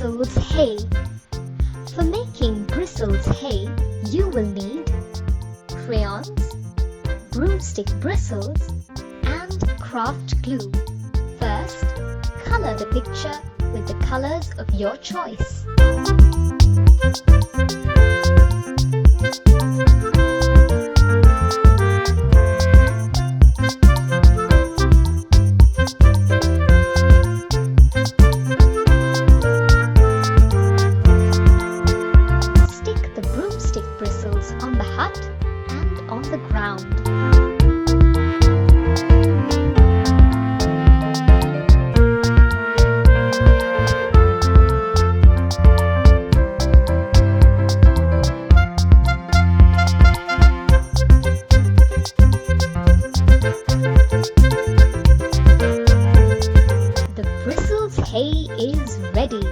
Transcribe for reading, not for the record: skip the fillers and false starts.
Bristles hay. For making Bristles hay, you will need crayons, broomstick bristles, and craft glue. First, color the picture with the colors of your choice. Stick the broomstick bristles on the hut and on the ground. The Bristles hay is ready.